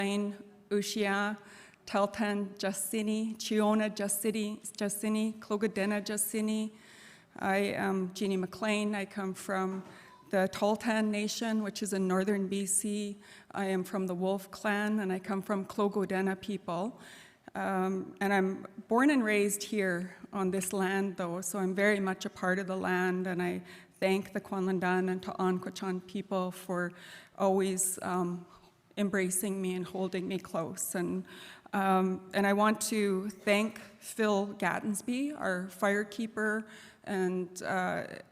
Lane, Ushia, Teltan, Justini, Chiona, Justini, Clogadena, Justini. I am Jeannie McLean. I come from the Tahltan Nation, which is in northern BC. I am from the Wolf Clan, and I come from Clogodena people. And I'm born and raised here on this land, though, so I'm very much a part of the land, and I thank the Kwanlandan and Ta'anquechan people for always embracing me and holding me close. And I want to thank Phil Gattensby, our firekeeper and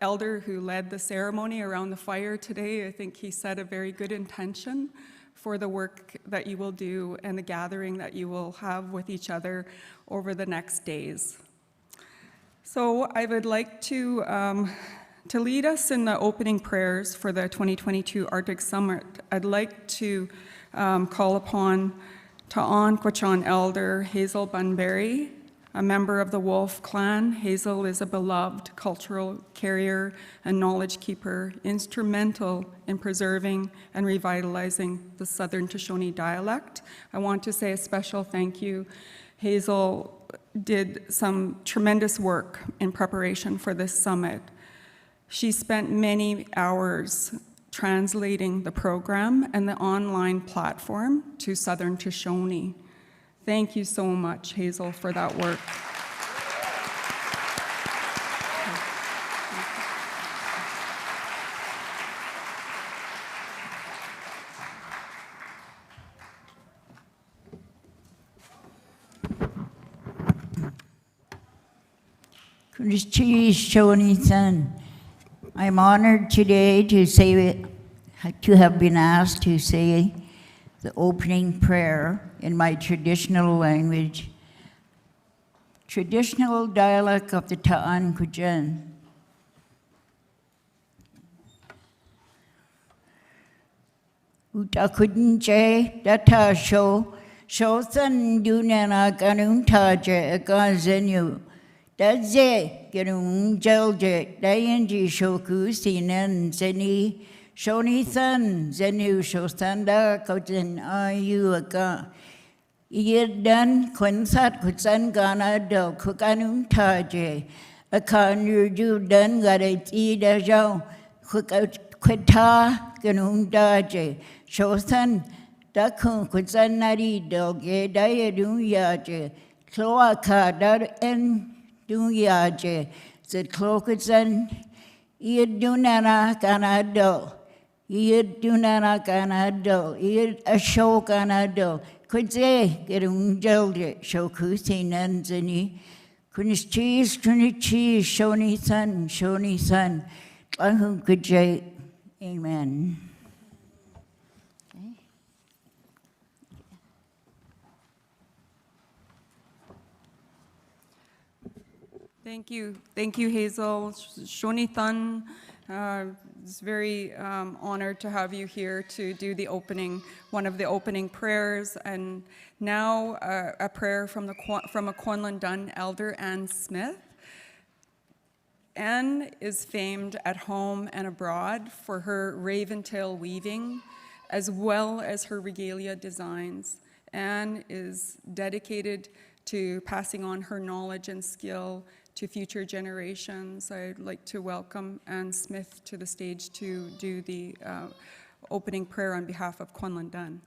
elder who led the ceremony around the fire today. I think he set a very good intention for the work that you will do and the gathering that you will have with each other over the next days. So I would like to lead us in the opening prayers for the 2022 Arctic Summit. I'd like to call upon Ta'anquechan Elder Hazel Bunbury, a member of the Wolf Clan. Hazel is a beloved cultural carrier and knowledge keeper, instrumental in preserving and revitalizing the Southern Shoshone dialect. I want to say a special thank you. Hazel did some tremendous work in preparation for this summit. She spent many hours translating the program and the online platform to Southern Shoshone. Thank you so much, Hazel, for that work. Shoshone-san, I'm honored today to have been asked to say the opening prayer in my traditional language, traditional dialect of the Ta'anquechan. Utakudnche data show san dunana ganun taje agazenu. Dadze ganun jelje dayanji shoku sinan zeni. Shoni-san, zenu shostanda kojen ayu aga. Iyedan kwensat kutsan gana do kukanum taje. Akan yurju dan gade ida jau. Kweta ganum daje. Shostan dakun kutsan nari doge daya dunyaje. Kloaka dar en dunyaje. Zet klokutsan iyedunana ganado. Iyed dunana ganado, iyed asho ganado, kudze gerung jelje, shokusi nanzani, kunichis, Shoni-san, lahum kudje, amen. Thank you, Hazel. Shoni-than. It's very honored to have you here to do one of the opening prayers. And now a prayer from a Kwanlandan elder, Anne Smith. Anne is famed at home and abroad for her raventail weaving, as well as her regalia designs. Anne is dedicated to passing on her knowledge and skill to future generations. I'd like to welcome Anne Smith to the stage to do the opening prayer on behalf of Kwanlandan.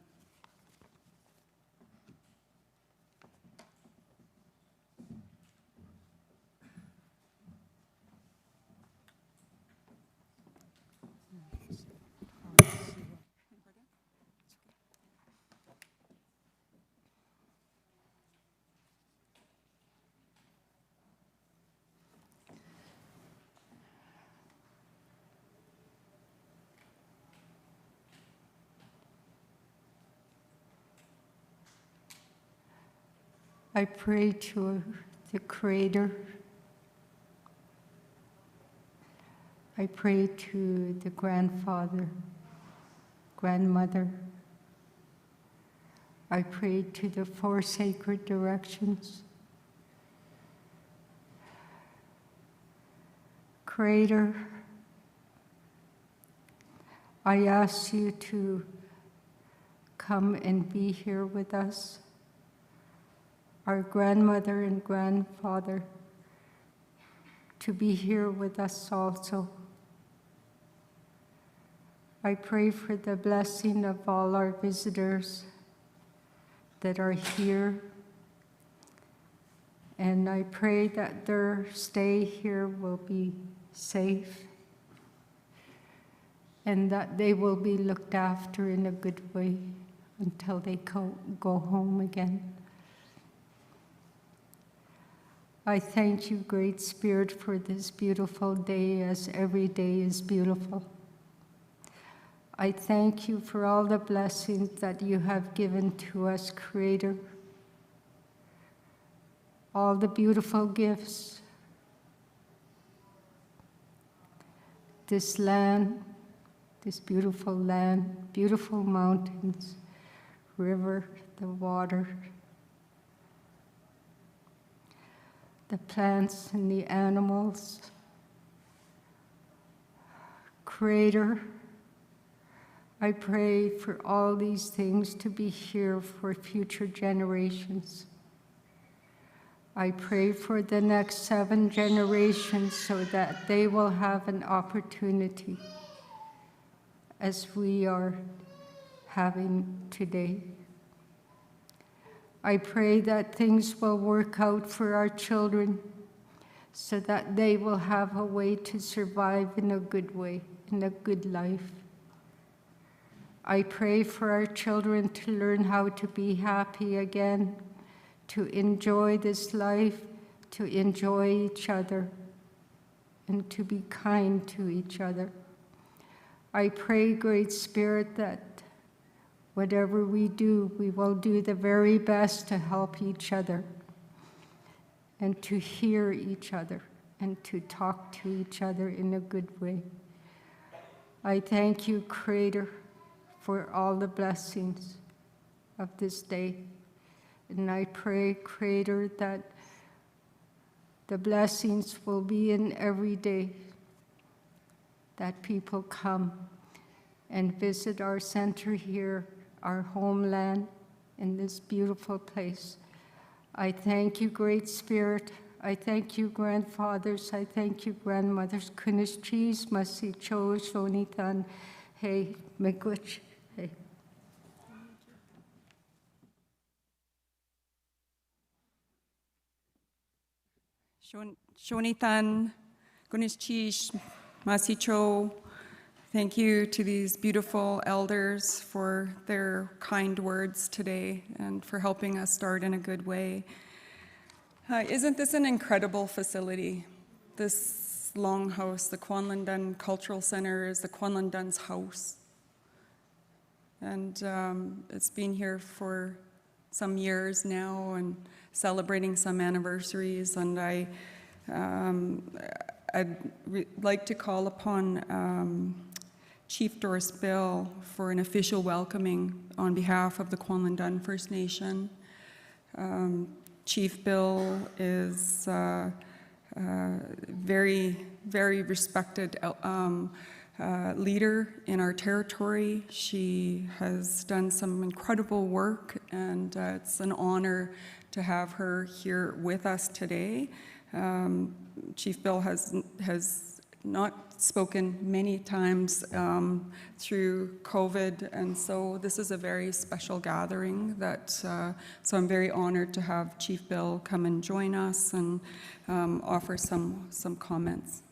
I pray to the Creator. I pray to the grandfather, grandmother. I pray to the four sacred directions. Creator, I ask you to come and be here with us. Our grandmother and grandfather to be here with us also. I pray for the blessing of all our visitors that are here, and I pray that their stay here will be safe and that they will be looked after in a good way until they go home again. I thank you, Great Spirit, for this beautiful day, as every day is beautiful. I thank you for all the blessings that you have given to us, Creator. All the beautiful gifts. This land, this beautiful land, beautiful mountains, river, the water, the plants and the animals. Creator, I pray for all these things to be here for future generations. I pray for the next 7 generations so that they will have an opportunity as we are having today. I pray that things will work out for our children so that they will have a way to survive in a good way, in a good life. I pray for our children to learn how to be happy again, to enjoy this life, to enjoy each other, and to be kind to each other. I pray, Great Spirit, that whatever we do, we will do the very best to help each other and to hear each other and to talk to each other in a good way. I thank you, Creator, for all the blessings of this day. And I pray, Creator, that the blessings will be in every day, that people come and visit our center here, our homeland, in this beautiful place. I thank you, Great Spirit. I thank you, grandfathers. I thank you, grandmothers. Kunis cheese, masi cho, shonitan, hey, miigwech, hey. Shonitan, Kunis cheese, masi cho. Thank you to these beautiful elders for their kind words today and for helping us start in a good way. Isn't this an incredible facility? This longhouse, the Kwanlundun Cultural Center, is the Kwanlundun's house. And it's been here for some years now and celebrating some anniversaries. And I'd like to call upon Chief Doris Bill for an official welcoming on behalf of the Kwanlundun First Nation. Chief Bill is very, very respected leader in our territory. She has done some incredible work, and it's an honor to have her here with us today. Chief Bill has not spoken many times through COVID, and so this is a very special gathering so I'm very honored to have Chief Bill come and join us and offer some comments.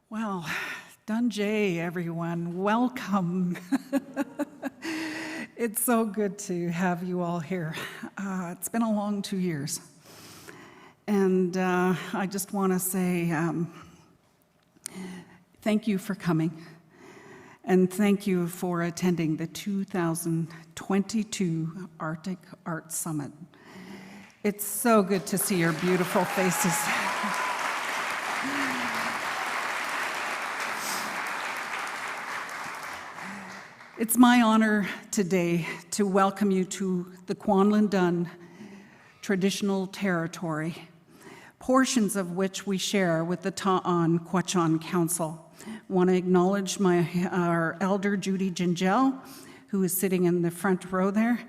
Well, Dunjay, everyone, welcome. It's so good to have you all here. It's been a long 2 years. And I just want to say thank you for coming. And thank you for attending the 2022 Arctic Art Summit. It's so good to see your beautiful faces. It's my honor today to welcome you to the Kwanlundun traditional territory, portions of which we share with the Ta'an Kwachon Council. I want to acknowledge our elder Judy Gingell, who is sitting in the front row there.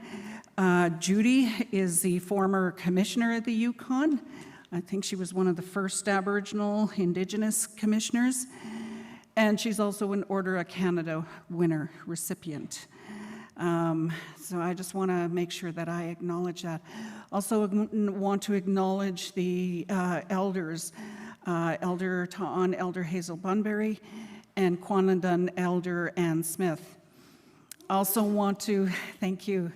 Judy is the former commissioner of the Yukon. I think she was one of the first Aboriginal Indigenous commissioners. And she's also an Order of Canada winner recipient. So I just want to make sure that I acknowledge that. Also want to acknowledge the elders, Elder Ta'an, Elder Hazel Bunbury, and Kwanlundun Elder Ann Smith. Also want to, thank you,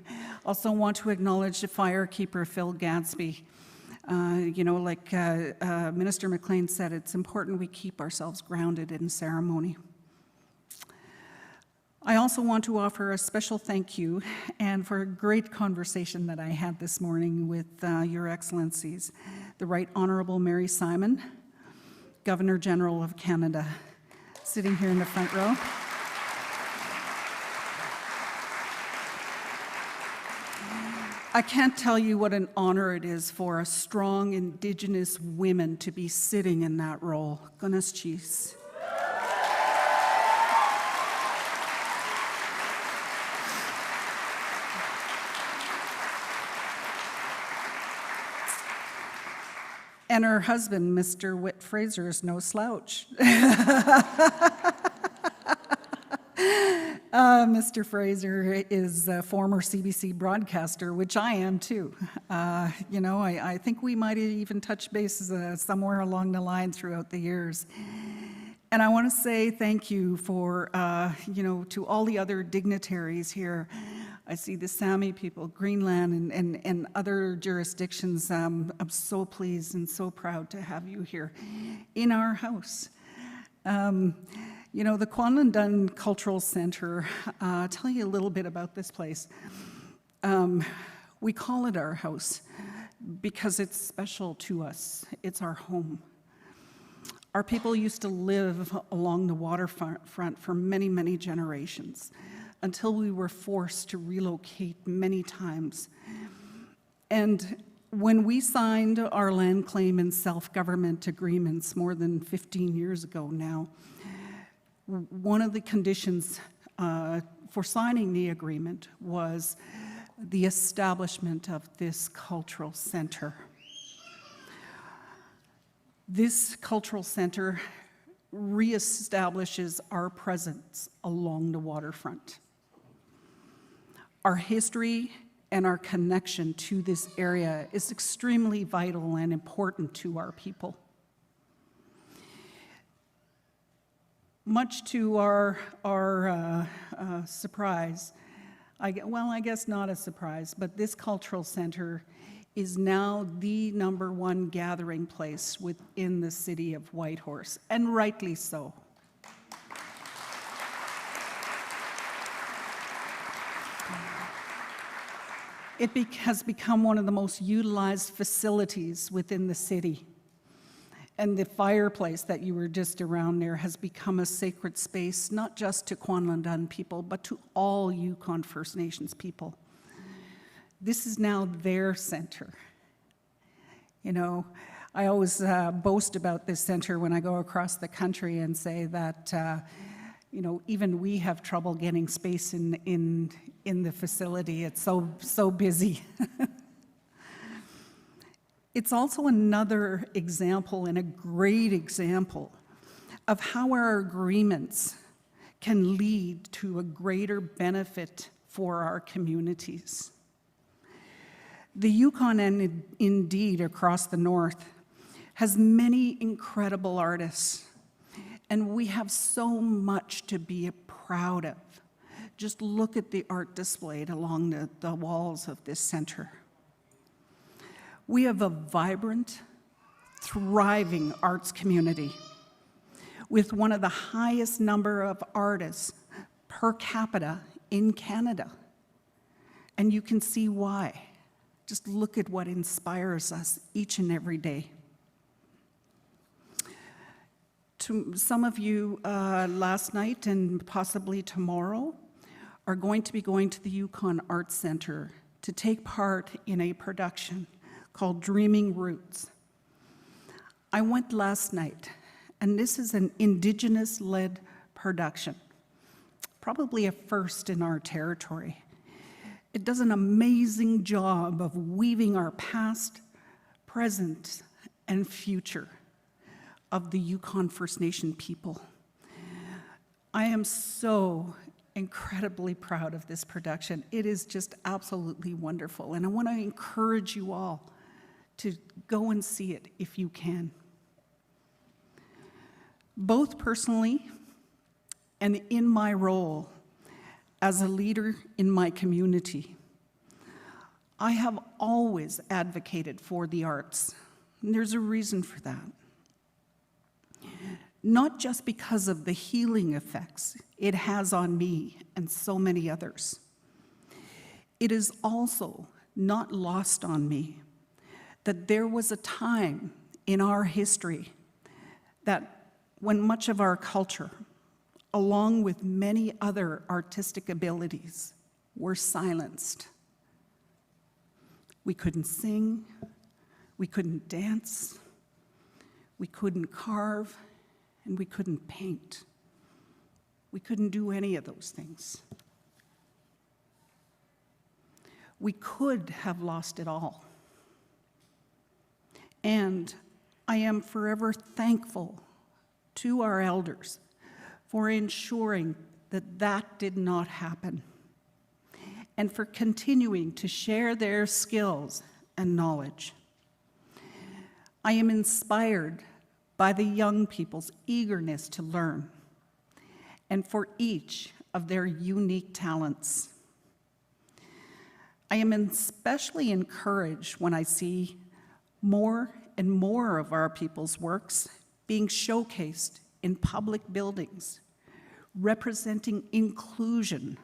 also want to acknowledge the firekeeper Phil Gadsby. Like Minister McLean said, it's important we keep ourselves grounded in ceremony. I also want to offer a special thank you and for a great conversation that I had this morning with Your Excellencies, the Right Honorable Mary Simon, Governor General of Canada, sitting here in the front row. I can't tell you what an honor it is for a strong Indigenous women to be sitting in that role. Goodness cheese. And her husband, Mr. Whit Fraser, is no slouch. Mr. Fraser is a former CBC broadcaster, which I am too. I think we might have even touched bases somewhere along the line throughout the years. And I want to say thank you for, to all the other dignitaries here. I see the Sami people, Greenland, and other jurisdictions. I'm so pleased and so proud to have you here in our house. The Kwanlundun Cultural Center, I'll tell you a little bit about this place. We call it our house because it's special to us. It's our home. Our people used to live along the waterfront for many, many generations until we were forced to relocate many times. And when we signed our land claim and self-government agreements more than 15 years ago now, one of the conditions for signing the agreement was the establishment of this cultural center. This cultural center reestablishes our presence along the waterfront. Our history and our connection to this area is extremely vital and important to our people. Much to our surprise, I guess not a surprise, but this cultural center is now the #1 gathering place within the city of Whitehorse, and rightly so. It has become one of the most utilized facilities within the city. And the fireplace that you were just around there has become a sacred space, not just to Kwanlundun people, but to all Yukon First Nations people. This is now their center. I always boast about this center when I go across the country and say that, even we have trouble getting space in the facility. It's so busy. It's also another example, and a great example, of how our agreements can lead to a greater benefit for our communities. The Yukon, and indeed across the north, has many incredible artists, and we have so much to be proud of. Just look at the art displayed along the walls of this center. We have a vibrant, thriving arts community with one of the highest number of artists per capita in Canada. And you can see why. Just look at what inspires us each and every day. To some of you last night and possibly tomorrow are going to be going to the Yukon Arts Center to take part in a production called Dreaming Roots. I went last night, and this is an Indigenous-led production, probably a first in our territory. It does an amazing job of weaving our past, present, and future of the Yukon First Nation people. I am so incredibly proud of this production. It is just absolutely wonderful, and I want to encourage you all to go and see it if you can. Both personally and in my role as a leader in my community, I have always advocated for the arts, and there's a reason for that. Not just because of the healing effects it has on me and so many others. It is also not lost on me that there was a time in our history that when much of our culture, along with many other artistic abilities, were silenced. We couldn't sing, we couldn't dance, we couldn't carve, and we couldn't paint. We couldn't do any of those things. We could have lost it all. And I am forever thankful to our elders for ensuring that that did not happen, and for continuing to share their skills and knowledge. I am inspired by the young people's eagerness to learn, and for each of their unique talents. I am especially encouraged when I see more and more of our people's works being showcased in public buildings, representing inclusion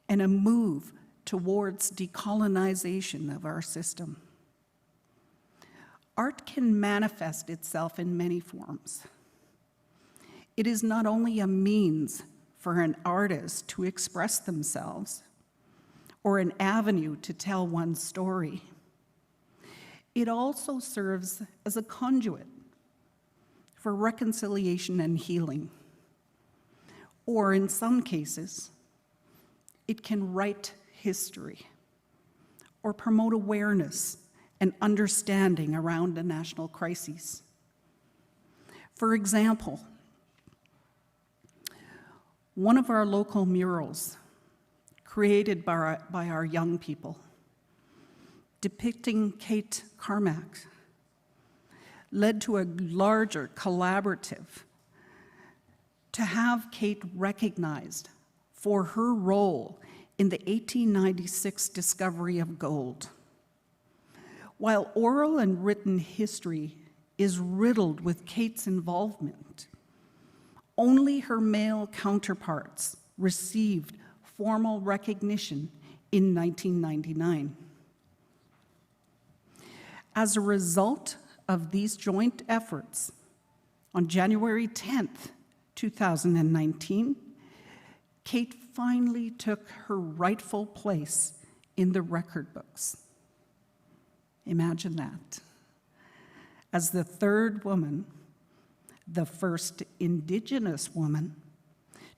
and a move towards decolonization of our system. Art can manifest itself in many forms. It is not only a means for an artist to express themselves or an avenue to tell one's story. It also serves as a conduit for reconciliation and healing. Or in some cases, it can write history or promote awareness and understanding around a national crisis. For example, one of our local murals, created by our young people, depicting Kate Carmack, led to a larger collaborative to have Kate recognized for her role in the 1896 discovery of gold. While oral and written history is riddled with Kate's involvement, only her male counterparts received formal recognition in 1999. As a result of these joint efforts, on January 10th, 2019, Kate finally took her rightful place in the record books. Imagine that. As the third woman, the first Indigenous woman,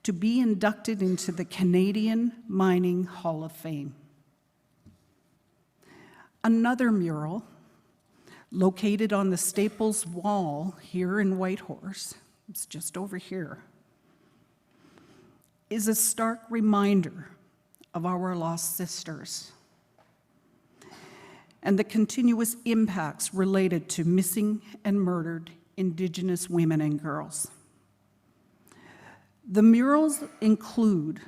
to be inducted into the Canadian Mining Hall of Fame. Another mural, located on the Staples Wall here in Whitehorse, it's just over here, is a stark reminder of our lost sisters and the continuous impacts related to missing and murdered Indigenous women and girls. The murals include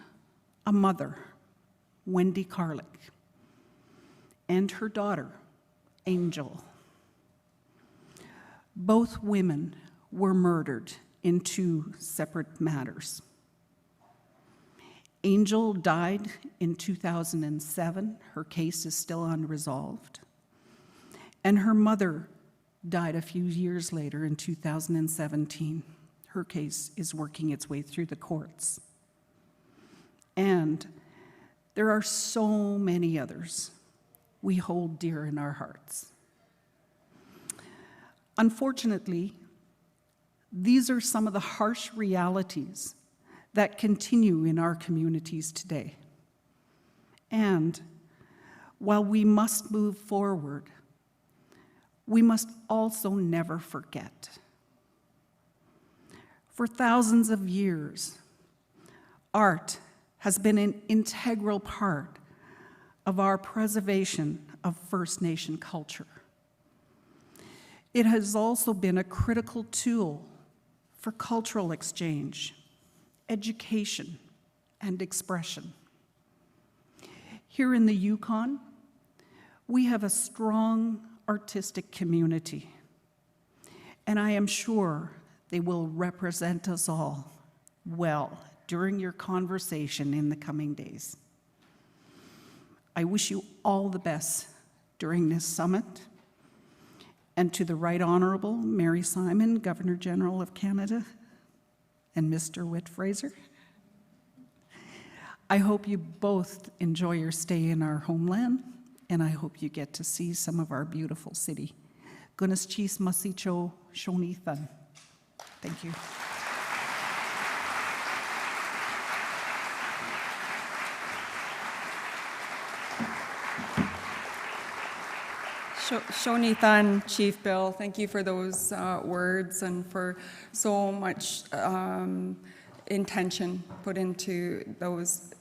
a mother, Wendy Carlick, and her daughter, Angel. Both women were murdered in two separate matters. Angel died in 2007. Her case is still unresolved. And her mother died a few years later in 2017. Her case is working its way through the courts. And There are so many others we hold dear in our hearts. Unfortunately, these are some of the harsh realities that continue in our communities today. And while we must move forward, we must also never forget. For thousands of years, art has been an integral part of our preservation of First Nation culture. It has also been a critical tool for cultural exchange, education, and expression. Here in the Yukon, we have a strong artistic community, and I am sure they will represent us all well during your conversation in the coming days. I wish you all the best during this summit, and to the Right Honourable Mary Simon, Governor-General of Canada, and Mr. Whit Fraser, I hope you both enjoy your stay in our homeland, and I hope you get to see some of our beautiful city. Gunas Chis Masicho Shonithan. Thank you. Shonithan, Chief Bill, thank you for those words and for so much intention put into those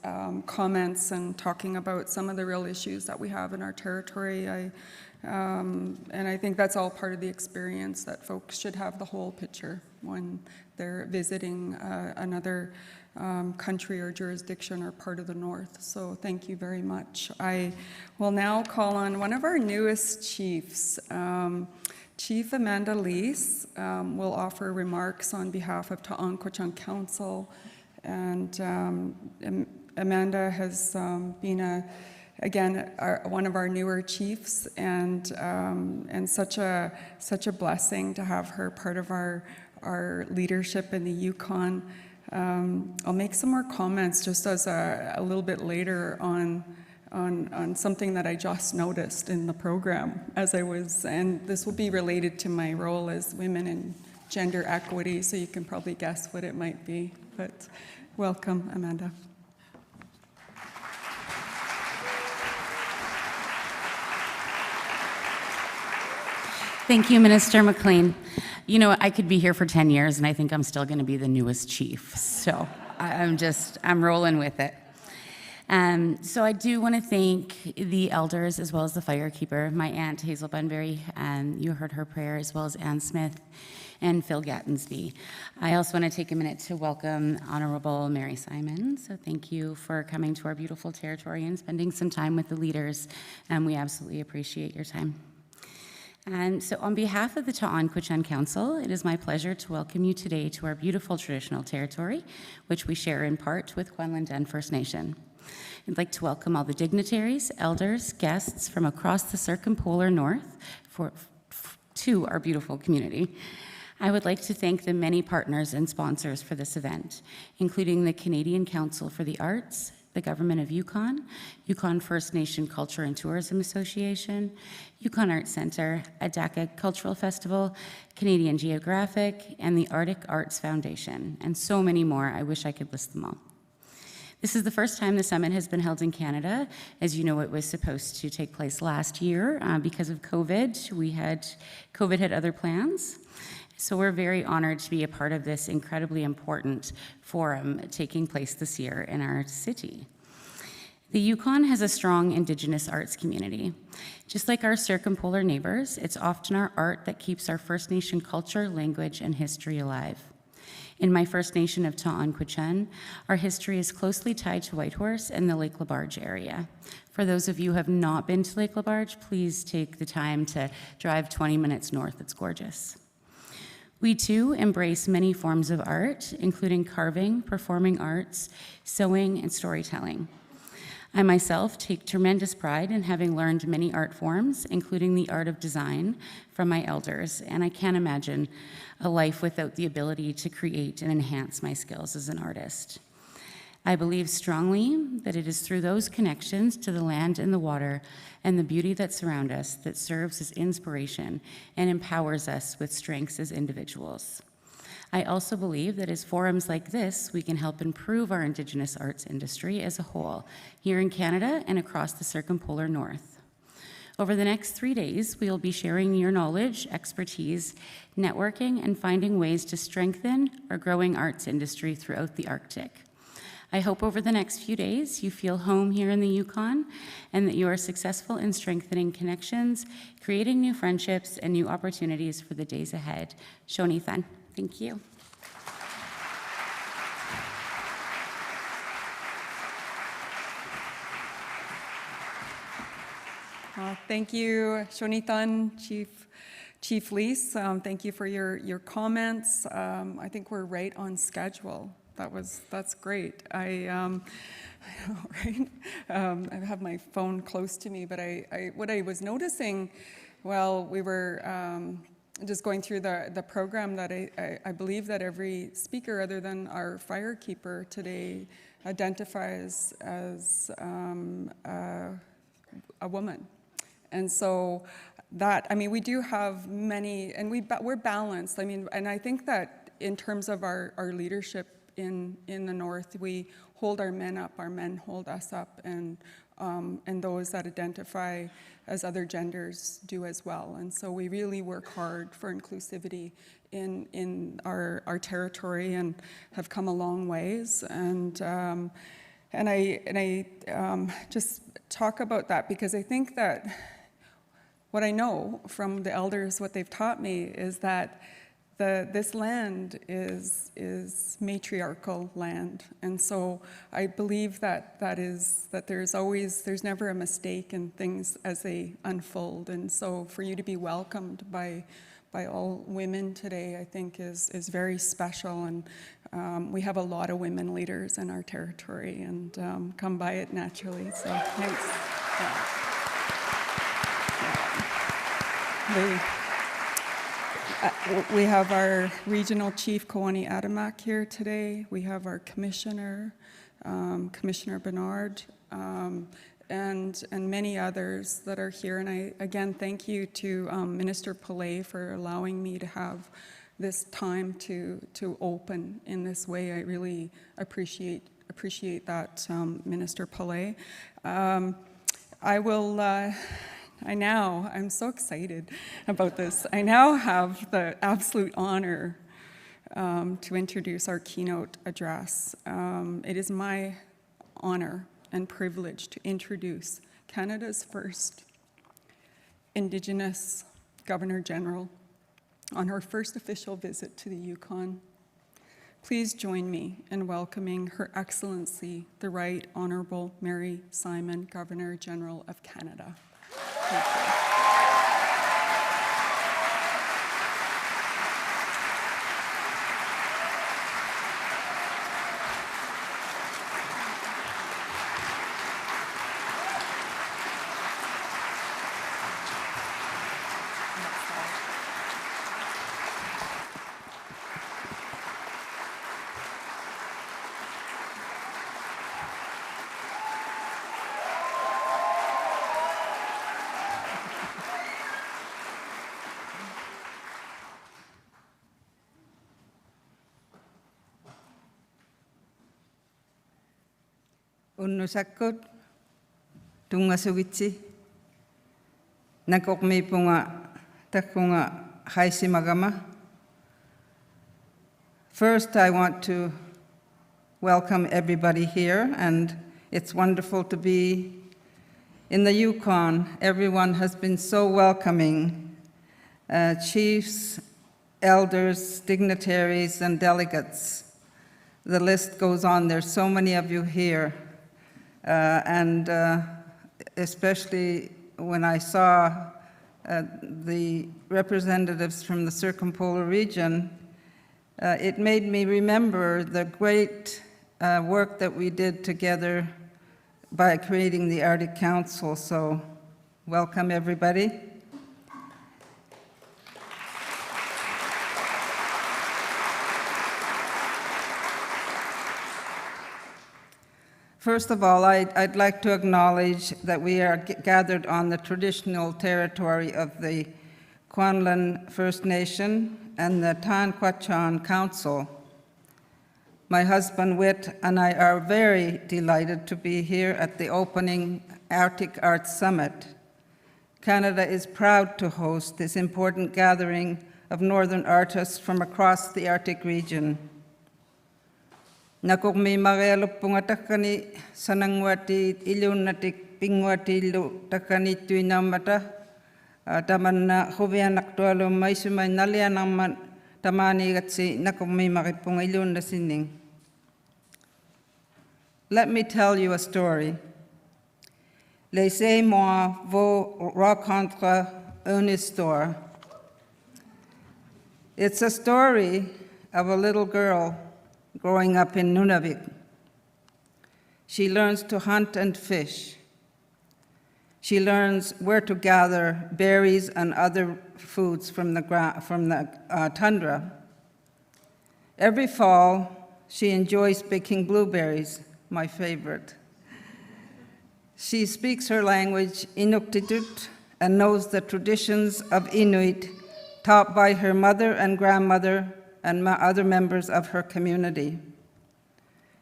comments and talking about some of the real issues that we have in our territory. And I think that's all part of the experience, that folks should have the whole picture when they're visiting another country or jurisdiction or part of the North. So thank you very much. I will now call on one of our newest chiefs. Chief Amanda Lease will offer remarks on behalf of Ta'anquechan Council. And Amanda has been again, one of our newer chiefs, and such a blessing to have her part of our leadership in the Yukon. I'll make some more comments just as a little bit later on something that I just noticed in the program as I was, and this will be related to my role as women and gender equity, so you can probably guess what it might be. But welcome, Amanda. Thank you, Minister McLean. You know, I could be here for 10 years and I think I'm still gonna be the newest chief. So I'm rolling with it. So I do wanna thank the elders as well as the firekeeper, my aunt Hazel Bunbury, you heard her prayer, as well as Ann Smith and Phil Gattensby. I also wanna take a minute to welcome Honorable Mary Simon. So thank you for coming to our beautiful territory and spending some time with the leaders. We absolutely appreciate your time. And so on behalf of the Ta'anquechan Council, it is my pleasure to welcome you today to our beautiful traditional territory, which we share in part with Quanland First Nation. I'd like to welcome all the dignitaries, elders, guests from across the Circumpolar North to our beautiful community. I would like to thank the many partners and sponsors for this event, including the Canadian Council for the Arts, the Government of Yukon, Yukon First Nation Culture and Tourism Association, Yukon Arts Centre, Adaka Cultural Festival, Canadian Geographic, and the Arctic Arts Foundation, and so many more. I wish I could list them all. This is the first time the summit has been held in Canada. As you know, it was supposed to take place last year. Because of COVID, COVID had other plans. So we're very honored to be a part of this incredibly important forum taking place this year in our city. The Yukon has a strong Indigenous arts community. Just like our circumpolar neighbors, it's often our art that keeps our First Nation culture, language, and history alive. In my First Nation of Ta'anquechan, our history is closely tied to Whitehorse and the Lake Labarge area. For those of you who have not been to Lake Labarge, please take the time to drive 20 minutes north. It's gorgeous. We too embrace many forms of art, including carving, performing arts, sewing, and storytelling. I myself take tremendous pride in having learned many art forms, including the art of design, from my elders, and I can't imagine a life without the ability to create and enhance my skills as an artist. I believe strongly that it is through those connections to the land and the water and the beauty that surround us that serves as inspiration and empowers us with strengths as individuals. I also believe that as forums like this, we can help improve our Indigenous arts industry as a whole, here in Canada and across the Circumpolar North. Over the next 3 days, we will be sharing your knowledge, expertise, networking, and finding ways to strengthen our growing arts industry throughout the Arctic. I hope over the next few days you feel home here in the Yukon and that you are successful in strengthening connections, creating new friendships, and new opportunities for the days ahead. Shonithan, thank you. Thank you, Shonithan, Chief Lease. Thank you for your comments. I think we're right on schedule. That's great. I know, right? I have my phone close to me, but what I was noticing while we were just going through the program, that I believe that every speaker other than our firekeeper today identifies as a woman. And so that, I mean, we do have many, and we're balanced. I mean, and I think that in terms of our leadership in the North, we hold our men up, our men hold us up, and those that identify as other genders do as well. And so we really work hard for inclusivity in our territory and have come a long ways. And I just talk about that because I think that what I know from the elders, what they've taught me, is that this land is matriarchal land, and so I believe that there's never a mistake in things as they unfold, and so for you to be welcomed by all women today, I think is very special, and we have a lot of women leaders in our territory, and come by it naturally. So thanks. We have our regional chief, Kawani Adamak, here today. We have our commissioner, Commissioner Bernard, and many others that are here. And I, again, thank you to Minister Pillay for allowing me to have this time to open in this way. I really appreciate that, Minister Pillay. I'm so excited about this. I now have the absolute honor to introduce our keynote address. It is my honor and privilege to introduce Canada's first Indigenous Governor General on her first official visit to the Yukon. Please join me in welcoming Her Excellency, the Right Honourable Mary Simon, Governor General of Canada. Thank you. Unnusakot, tungasugitsi, nakokmi punga takunga haisimagama. First, I want to welcome everybody here, and it's wonderful to be in the Yukon. Everyone has been so welcoming, chiefs, elders, dignitaries, and delegates. The list goes on. There's so many of you here. And especially when I saw the representatives from the Circumpolar region, it made me remember the great work that we did together by creating the Arctic Council. So welcome, everybody. First of all, I'd like to acknowledge that we are gathered on the traditional territory of the Kwanlin First Nation and the Tan Kwachan Council. My husband Whit and I are very delighted to be here at the opening Arctic Arts Summit. Canada is proud to host this important gathering of Northern artists from across the Arctic region. Nakukmi magaluppunga takani sanangwati ilunatik pingwati lu takani tuinamata tamanna hubianak tualu maisumay nalianaman tamani gatsi nakukmi makipunga ilunasining. Let me tell you a story. Laissez-moi vous raconter une histoire. It's a story of a little girl growing up in Nunavik. She learns to hunt and fish. She learns where to gather berries and other foods from the tundra. Every fall, she enjoys picking blueberries, my favorite. She speaks her language, Inuktitut, and knows the traditions of Inuit taught by her mother and grandmother and other members of her community.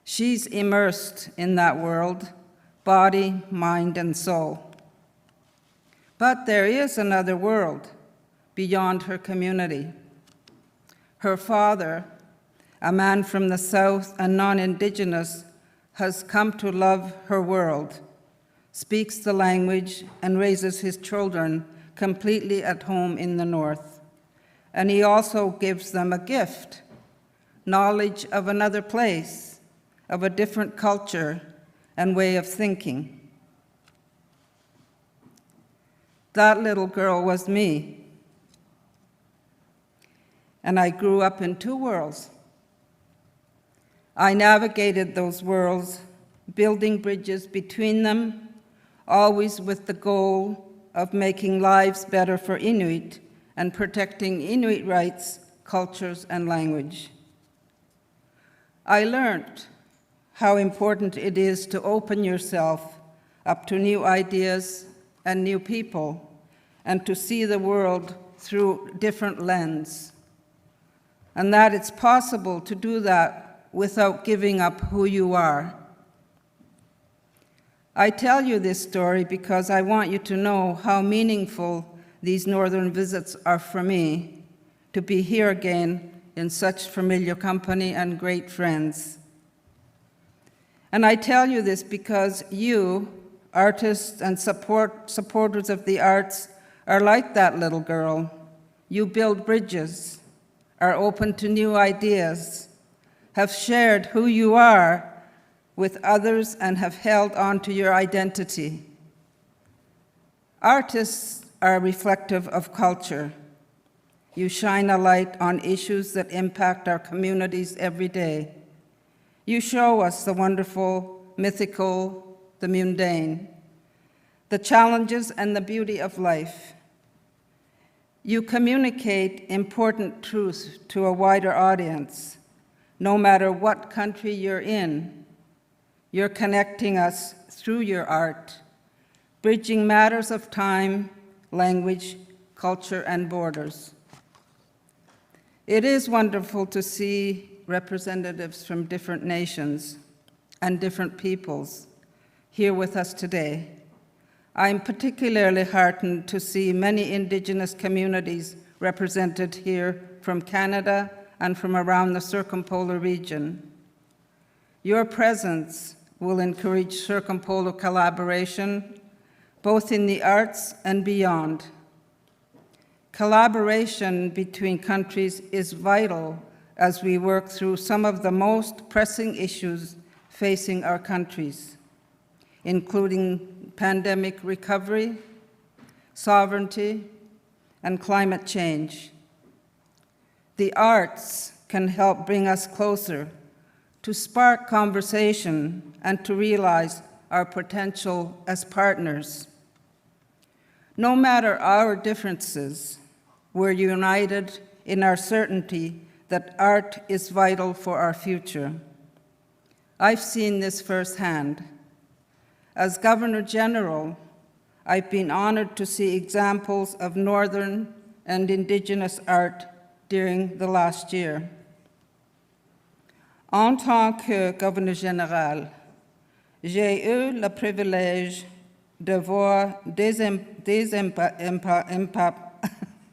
She's immersed in that world, body, mind, and soul. But there is another world beyond her community. Her father, a man from the South and non-Indigenous, has come to love her world, speaks the language, and raises his children completely at home in the North. And he also gives them a gift, knowledge of another place, of a different culture and way of thinking. That little girl was me. And I grew up in two worlds. I navigated those worlds, building bridges between them, always with the goal of making lives better for Inuit and protecting Inuit rights, cultures, and language. I learned how important it is to open yourself up to new ideas and new people, and to see the world through different lenses, and that it's possible to do that without giving up who you are. I tell you this story because I want you to know how meaningful these northern visits are for me, to be here again in such familiar company and great friends. And I tell you this because you, artists and supporters of the arts, are like that little girl. You build bridges, are open to new ideas, have shared who you are with others, and have held on to your identity. Artists are reflective of culture. You shine a light on issues that impact our communities every day. You show us the wonderful, mythical, the mundane, the challenges and the beauty of life. You communicate important truths to a wider audience. No matter what country you're in, you're connecting us through your art, bridging matters of time, language, culture, and borders. It is wonderful to see representatives from different nations and different peoples here with us today. I'm particularly heartened to see many Indigenous communities represented here from Canada and from around the Circumpolar region. Your presence will encourage circumpolar collaboration, both in the arts and beyond. Collaboration between countries is vital as we work through some of the most pressing issues facing our countries, including pandemic recovery, sovereignty, and climate change. The arts can help bring us closer, to spark conversation, and to realize our potential as partners. No matter our differences, we're united in our certainty that art is vital for our future. I've seen this firsthand. As Governor General, I've been honored to see examples of Northern and Indigenous art during the last year. En tant que Gouverneur Général, j'ai eu le privilège de voir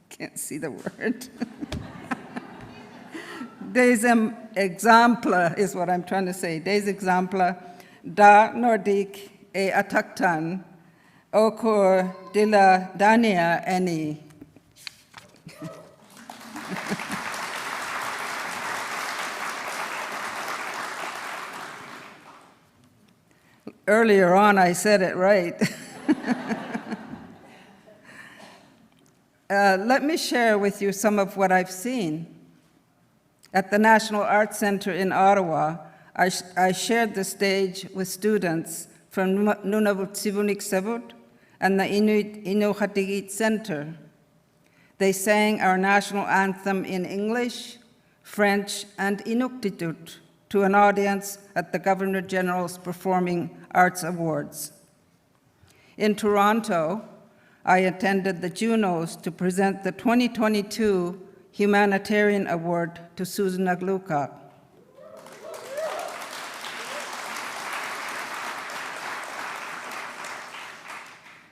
can't see the word. Des exemples is what I'm trying to say. Des exemples d'art nordique et autochtone au cours de la dernière année. Earlier on, I said it right. Let me share with you some of what I've seen. At the National Arts Center in Ottawa, I shared the stage with students from Nunavut Sivunik Sevut and the Inuit Inuhatigit Center. They sang our national anthem in English, French, and Inuktitut to an audience at the Governor General's Performing Arts Awards. In Toronto, I attended the Junos to present the 2022 Humanitarian Award to Susan Agluka.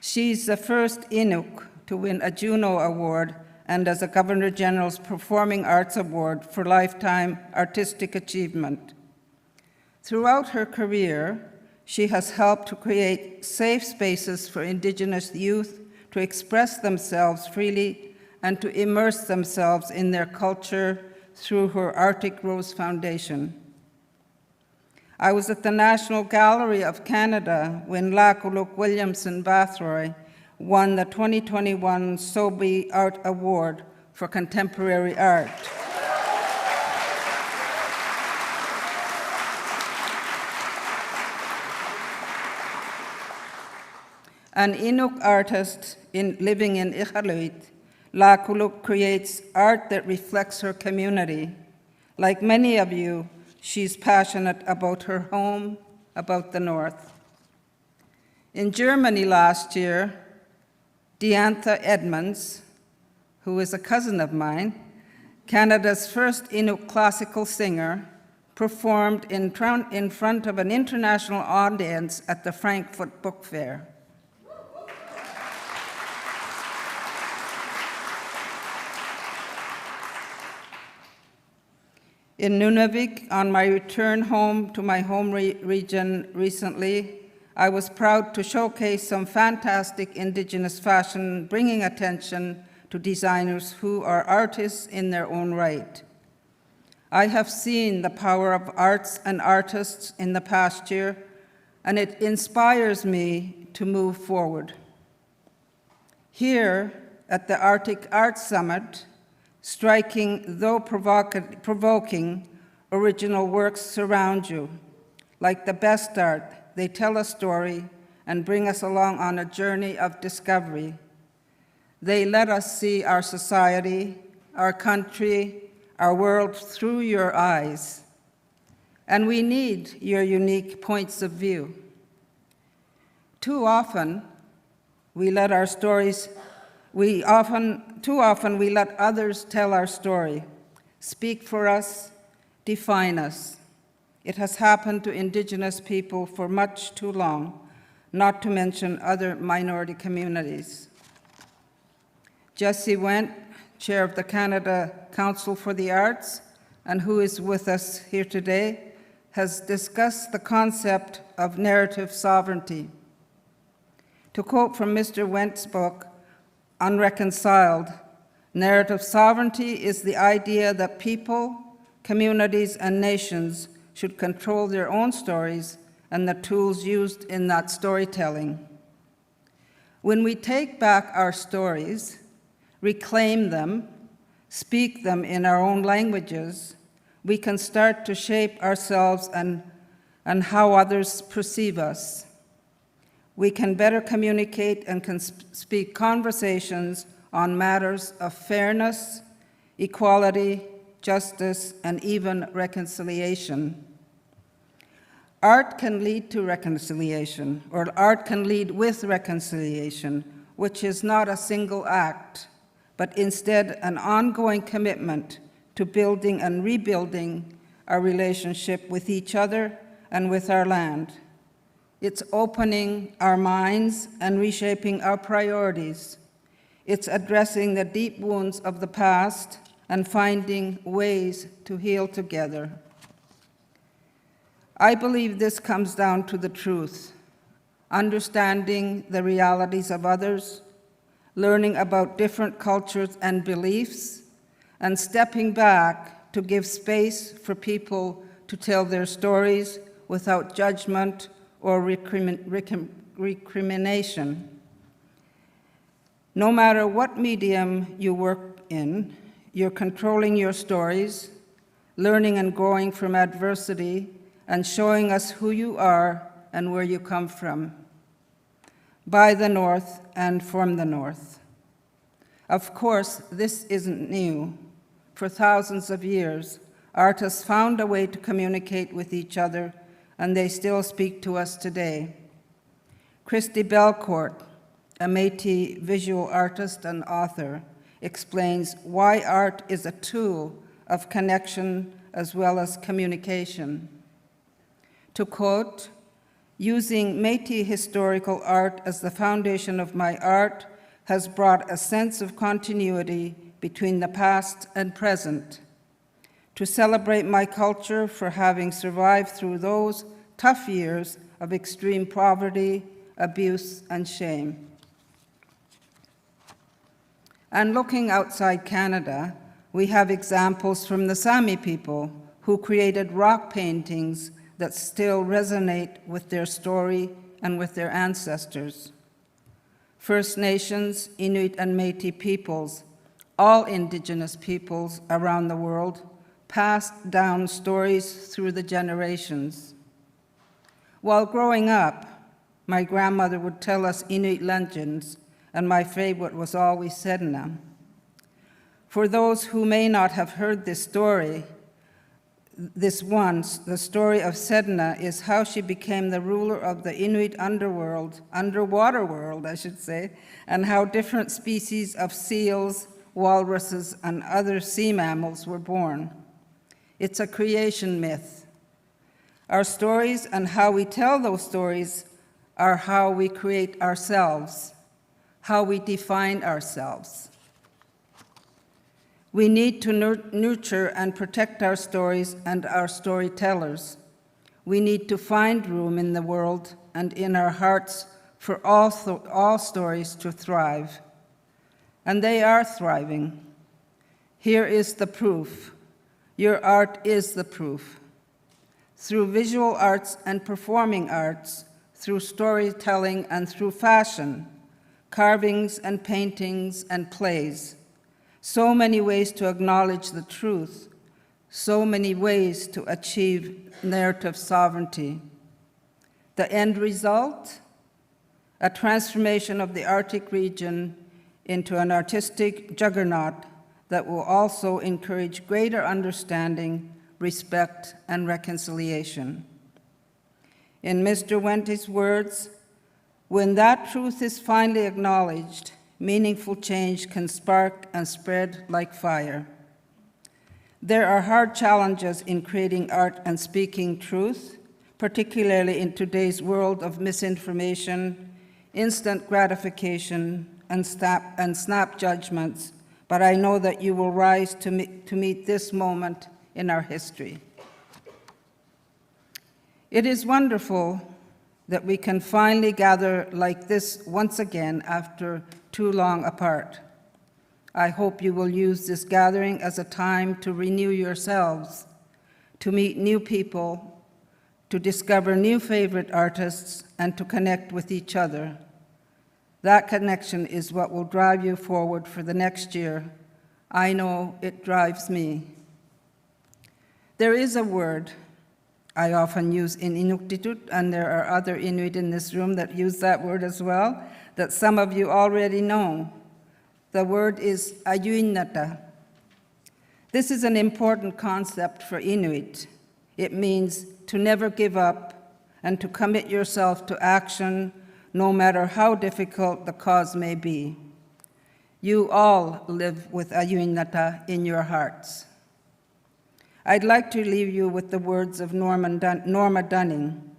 She's the first Inuk to win a Juno Award and as a Governor General's Performing Arts Award for Lifetime Artistic Achievement. Throughout her career, she has helped to create safe spaces for Indigenous youth to express themselves freely and to immerse themselves in their culture through her Arctic Rose Foundation. I was at the National Gallery of Canada when Lakuluk Williamson Bathroy won the 2021 Sobey Art Award for Contemporary Art. An Inuk artist living in Iqaluit, Lakuluk creates art that reflects her community. Like many of you, she's passionate about her home, about the North. In Germany last year, Diantha Edmonds, who is a cousin of mine, Canada's first Inuk classical singer, performed in front of an international audience at the Frankfurt Book Fair. In Nunavik, on my return home to my home region recently, I was proud to showcase some fantastic Indigenous fashion, bringing attention to designers who are artists in their own right. I have seen the power of arts and artists in the past year, and it inspires me to move forward. Here at the Arctic Arts Summit, striking, though provoking, original works surround you. Like the best art, they tell a story and bring us along on a journey of discovery. They let us see our society, our country, our world through your eyes. And we need your unique points of view. Too often, we let others tell our story, speak for us, define us. It has happened to Indigenous people for much too long, not to mention other minority communities. Jessie Went, Chair of the Canada Council for the Arts, and who is with us here today, has discussed the concept of narrative sovereignty. To quote from Mr. Went's book, Unreconciled, narrative sovereignty is the idea that people, communities, and nations should control their own stories and the tools used in that storytelling. When we take back our stories, reclaim them, speak them in our own languages, we can start to shape ourselves and how others perceive us. We can better communicate and can speak conversations on matters of fairness, equality, justice, and even reconciliation. Art can lead to reconciliation, or art can lead with reconciliation, which is not a single act, but instead an ongoing commitment to building and rebuilding our relationship with each other and with our land. It's opening our minds and reshaping our priorities. It's addressing the deep wounds of the past and finding ways to heal together. I believe this comes down to the truth, understanding the realities of others, learning about different cultures and beliefs, and stepping back to give space for people to tell their stories without judgment or recrimination. No matter what medium you work in, you're controlling your stories, learning and growing from adversity, and showing us who you are and where you come from, by the North and from the North. Of course, this isn't new. For thousands of years, artists found a way to communicate with each other, and they still speak to us today. Christy Belcourt, a Métis visual artist and author, explains why art is a tool of connection as well as communication. To quote, "Using Métis historical art as the foundation of my art has brought a sense of continuity between the past and present. To celebrate my culture for having survived through those tough years of extreme poverty, abuse, and shame." And looking outside Canada, we have examples from the Sami people who created rock paintings that still resonate with their story and with their ancestors. First Nations, Inuit, and Métis peoples, all Indigenous peoples around the world, passed down stories through the generations. While growing up, my grandmother would tell us Inuit legends, and my favorite was always Sedna. For those who may not have heard this story, the story of Sedna is how she became the ruler of the Inuit underwater world, I should say, and how different species of seals, walruses, and other sea mammals were born. It's a creation myth. Our stories and how we tell those stories are how we create ourselves, how we define ourselves. We need to nurture and protect our stories and our storytellers. We need to find room in the world and in our hearts for all stories to thrive. And they are thriving. Here is the proof. Your art is the proof. Through visual arts and performing arts, through storytelling and through fashion, carvings and paintings and plays, so many ways to acknowledge the truth, so many ways to achieve narrative sovereignty. The end result? A transformation of the Arctic region into an artistic juggernaut that will also encourage greater understanding, respect, and reconciliation. In Mr. Wente's words, when that truth is finally acknowledged, meaningful change can spark and spread like fire. There are hard challenges in creating art and speaking truth, particularly in today's world of misinformation, instant gratification, and snap judgments, but I know that you will rise to meet this moment in our history. It is wonderful that we can finally gather like this once again after too long apart. I hope you will use this gathering as a time to renew yourselves, to meet new people, to discover new favorite artists, and to connect with each other. That connection is what will drive you forward for the next year. I know it drives me. There is a word I often use in Inuktitut, and there are other Inuit in this room that use that word as well, that some of you already know. The word is ayuinata. This is an important concept for Inuit. It means to never give up, and to commit yourself to action, no matter how difficult the cause may be. You all live with Ayuinata in your hearts. I'd like to leave you with the words of Norma Dunning,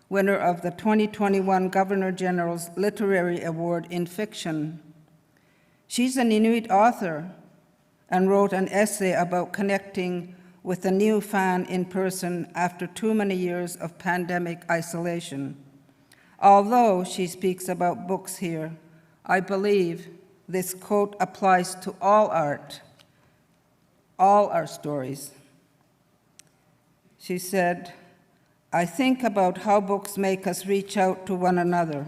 winner of the 2021 Governor General's Literary Award in Fiction. She's an Inuit author and wrote an essay about connecting with a new fan in person after too many years of pandemic isolation. Although she speaks about books here, I believe this quote applies to all art, all our stories. She said, "I think about how books make us reach out to one another,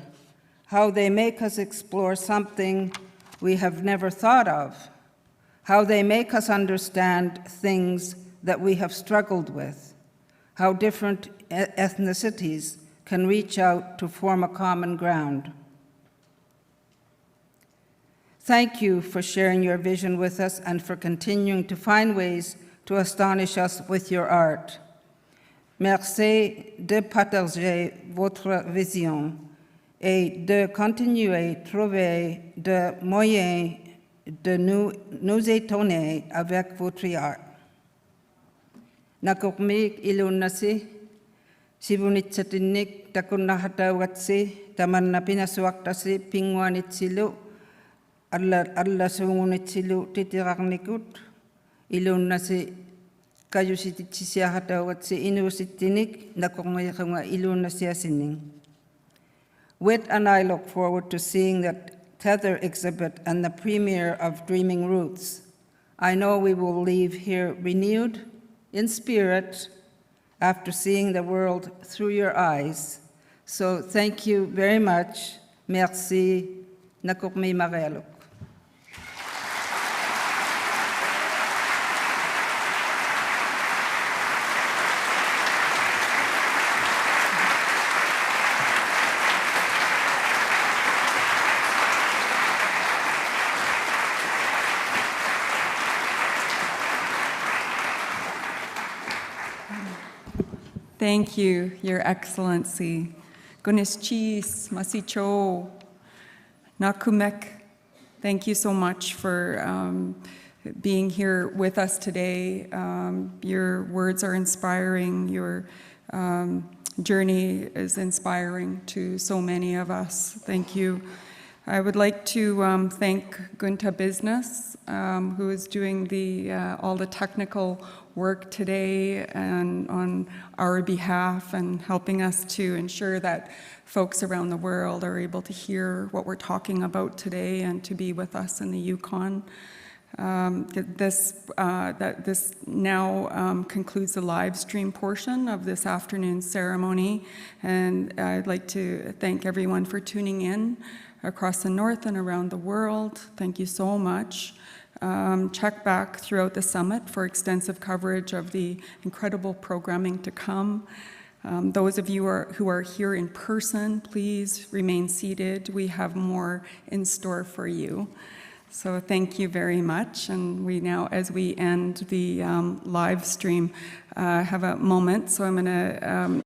how they make us explore something we have never thought of, how they make us understand things that we have struggled with, how different ethnicities can reach out to form a common ground." Thank you for sharing your vision with us and for continuing to find ways to astonish us with your art. Merci de partager votre vision et de continuer à trouver des moyens de nous étonner avec votre art. Nakokmik ilunasi, sibunitsatinik takunnahatawatsi, tamanna pinasuaktasi pingwanitsilu, alla suungunitsilo titirarnikut ilunasi kayusititsisiahatawatsi inusittinik nakongayakunga ilunasiasining. Whit and I look forward to seeing the Tether exhibit and the premiere of Dreaming Roots. I know we will leave here renewed in spirit after seeing the world through your eyes. So thank you very much. Merci. Nakokmi Mareluk. Thank you, Your Excellency. Gunishchis, Masicho, Nakumek, thank you so much for being here with us today. Your words are inspiring. Your journey is inspiring to so many of us. Thank you. I would like to thank Gunta Business, who is doing all the technical work today and on our behalf and helping us to ensure that folks around the world are able to hear what we're talking about today and to be with us in the Yukon. This now concludes the live stream portion of this afternoon's ceremony, and I'd like to thank everyone for tuning in across the north and around the world. Thank you so much. Check back throughout the summit for extensive coverage of the incredible programming to come. Those of you who are here in person, please remain seated. We have more in store for you. So thank you very much. And we now, as we end the live stream, have a moment. So I'm going to